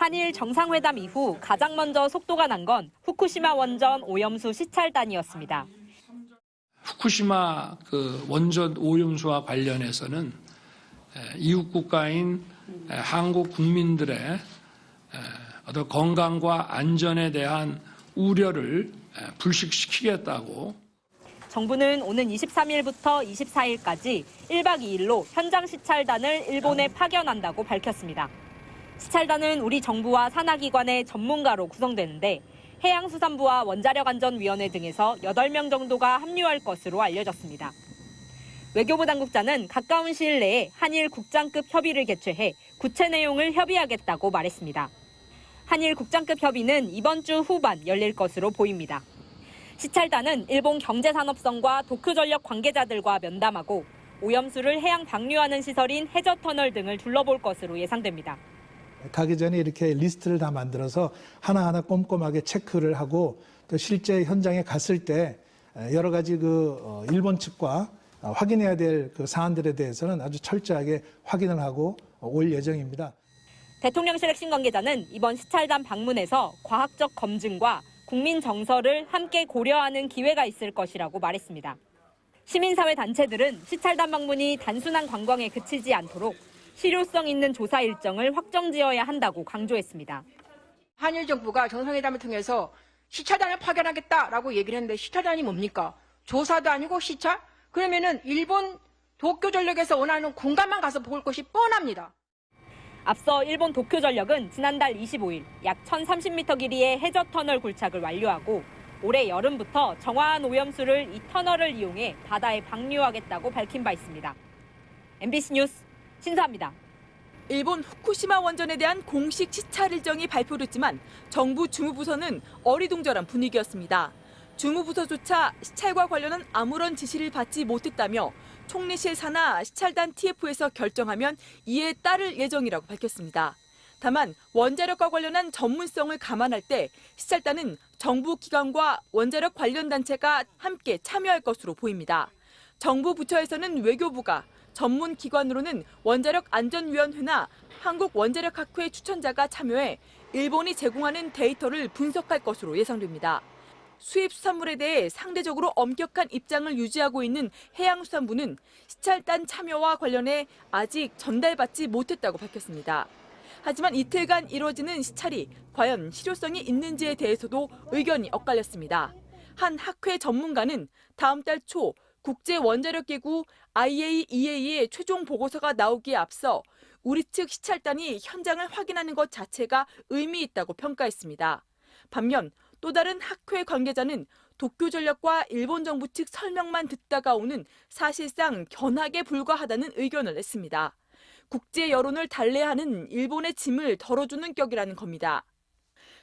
한일 정상회담 이후 가장 먼저 속도가 난 건 후쿠시마 원전 오염수 시찰단이었습니다. 후쿠시마 원전 오염수와 관련해서는 이웃 국가인 한국 국민들의 어떤 건강과 안전에 대한 우려를 불식시키겠다고. 정부는 오는 23일부터 24일까지 1박 2일로 현장 시찰단을 일본에 파견한다고 밝혔습니다. 시찰단은 우리 정부와 산하기관의 전문가로 구성되는데 해양수산부와 원자력안전위원회 등에서 8명 정도가 합류할 것으로 알려졌습니다. 외교부 당국자는 가까운 시일 내에 한일 국장급 협의를 개최해 구체 내용을 협의하겠다고 말했습니다. 한일 국장급 협의는 이번 주 후반 열릴 것으로 보입니다. 시찰단은 일본 경제산업성과 도쿄전력 관계자들과 면담하고 오염수를 해양 방류하는 시설인 해저터널 등을 둘러볼 것으로 예상됩니다. 가기 전에 이렇게 리스트를 다 만들어서 하나하나 꼼꼼하게 체크를 하고 또 실제 현장에 갔을 때 여러 가지 일본 측과 확인해야 될 사안들에 대해서는 아주 철저하게 확인을 하고 올 예정입니다. 대통령실 핵심 관계자는 이번 시찰단 방문에서 과학적 검증과 국민 정서를 함께 고려하는 기회가 있을 것이라고 말했습니다. 시민사회 단체들은 시찰단 방문이 단순한 관광에 그치지 않도록 실효성 있는 조사 일정을 확정지어야 한다고 강조했습니다. 한일 정부가 정상회담을 통해서 시찰단을 파견하겠다라고 얘기를 했는데 시찰단이 뭡니까? 조사도 아니고 시찰? 그러면은 일본 도쿄전력에서 원하는 공간만 가서 볼 것이 뻔합니다. 앞서 일본 도쿄전력은 지난달 25일 약 1,030m 길이의 해저터널 굴착을 완료하고 올해 여름부터 정화한 오염수를 이 터널을 이용해 바다에 방류하겠다고 밝힌 바 있습니다. MBC 뉴스 신사입니다. 일본 후쿠시마 원전에 대한 공식 시찰 일정이 발표됐지만 정부 주무부서는 어리둥절한 분위기였습니다. 주무부서조차 시찰과 관련한 아무런 지시를 받지 못했다며 총리실 산하 시찰단 TF에서 결정하면 이에 따를 예정이라고 밝혔습니다. 다만 원자력과 관련한 전문성을 감안할 때 시찰단은 정부 기관과 원자력 관련 단체가 함께 참여할 것으로 보입니다. 정부 부처에서는 외교부가, 전문 기관으로는 원자력안전위원회나 한국원자력학회 추천자가 참여해 일본이 제공하는 데이터를 분석할 것으로 예상됩니다. 수입 수산물에 대해 상대적으로 엄격한 입장을 유지하고 있는 해양수산부는 시찰단 참여와 관련해 아직 전달받지 못했다고 밝혔습니다. 하지만 이틀간 이뤄지는 시찰이 과연 실효성이 있는지에 대해서도 의견이 엇갈렸습니다. 한 학회 전문가는 다음 달 초 국제원자력기구 IAEA의 최종 보고서가 나오기에 앞서 우리 측 시찰단이 현장을 확인하는 것 자체가 의미 있다고 평가했습니다. 반면 또 다른 학회 관계자는 도쿄전력과 일본 정부 측 설명만 듣다가 오는 사실상 견학에 불과하다는 의견을 냈습니다. 국제 여론을 달래하는 일본의 짐을 덜어주는 격이라는 겁니다.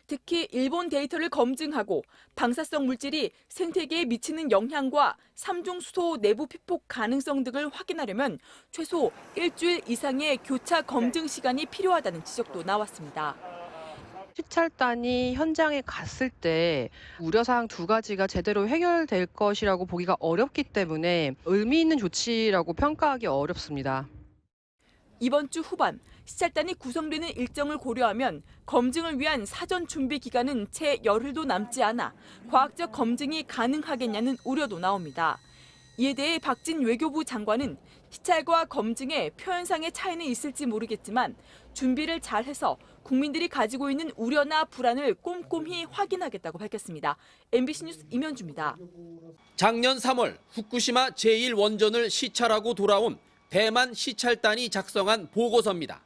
특히 일본 데이터를 검증하고 방사성 물질이 생태계에 미치는 영향과 삼중수소 내부 피폭 가능성 등을 확인하려면 최소 일주일 이상의 교차 검증 시간이 필요하다는 지적도 나왔습니다. 시찰단이 현장에 갔을 때 우려사항 2가지가 제대로 해결될 것이라고 보기가 어렵기 때문에 의미 있는 조치라고 평가하기 어렵습니다. 이번 주 후반 시찰단이 구성되는 일정을 고려하면 검증을 위한 사전 준비 기간은 채 열흘도 남지 않아 과학적 검증이 가능하겠냐는 우려도 나옵니다. 이에 대해 박진 외교부 장관은 시찰과 검증에 표현상의 차이는 있을지 모르겠지만 준비를 잘해서 국민들이 가지고 있는 우려나 불안을 꼼꼼히 확인하겠다고 밝혔습니다. MBC 뉴스 임현주입니다. 작년 3월 후쿠시마 제1원전을 시찰하고 돌아온 대만 시찰단이 작성한 보고서입니다.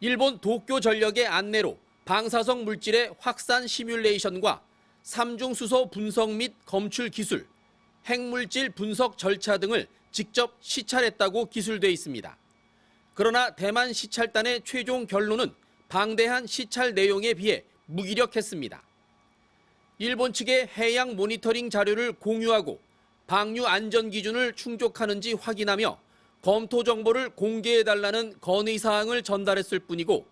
일본 도쿄전력의 안내로 방사성 물질의 확산 시뮬레이션과 삼중수소 분석 및 검출 기술, 핵물질 분석 절차 등을 직접 시찰했다고 기술돼 있습니다. 그러나 대만 시찰단의 최종 결론은 방대한 시찰 내용에 비해 무기력했습니다. 일본 측의 해양 모니터링 자료를 공유하고 방류 안전 기준을 충족하는지 확인하며 검토 정보를 공개해달라는 건의사항을 전달했을 뿐이고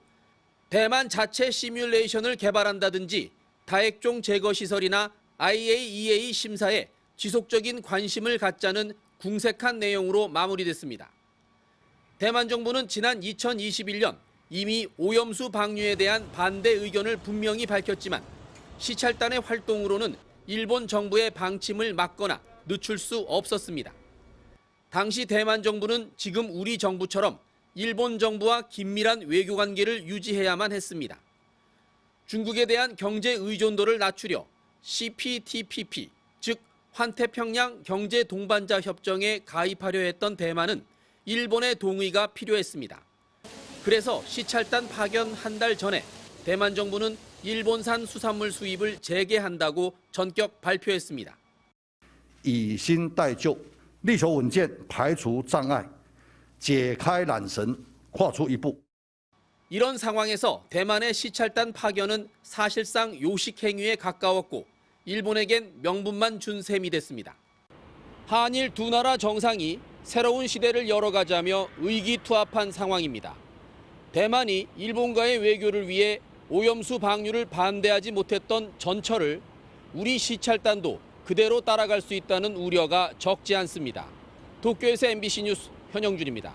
대만 자체 시뮬레이션을 개발한다든지 다핵종 제거 시설이나 IAEA 심사에 지속적인 관심을 갖자는 궁색한 내용으로 마무리됐습니다. 대만 정부는 지난 2021년 이미 오염수 방류에 대한 반대 의견을 분명히 밝혔지만 시찰단의 활동으로는 일본 정부의 방침을 막거나 늦출 수 없었습니다. 당시 대만 정부는 지금 우리 정부처럼 일본 정부와 긴밀한 외교 관계를 유지해야만 했습니다. 중국에 대한 경제 의존도를 낮추려 CPTPP, 즉 환태평양 경제 동반자 협정에 가입하려 했던 대만은 일본의 동의가 필요했습니다. 그래서 시찰단 파견 한 달 전에 대만 정부는 일본산 수산물 수입을 재개한다고 전격 발표했습니다. 以新代旧，力求稳健，排除障碍，解开缆绳，跨出一步。 이런 상황에서 대만의 시찰단 파견은 사실상 요식 행위에 가까웠고 일본에겐 명분만 준 셈이 됐습니다. 한일 두 나라 정상이 새로운 시대를 열어가자며 의기투합한 상황입니다. 대만이 일본과의 외교를 위해 오염수 방류를 반대하지 못했던 전철을 우리 시찰단도 그대로 따라갈 수 있다는 우려가 적지 않습니다. 도쿄에서 MBC 뉴스 현영준입니다.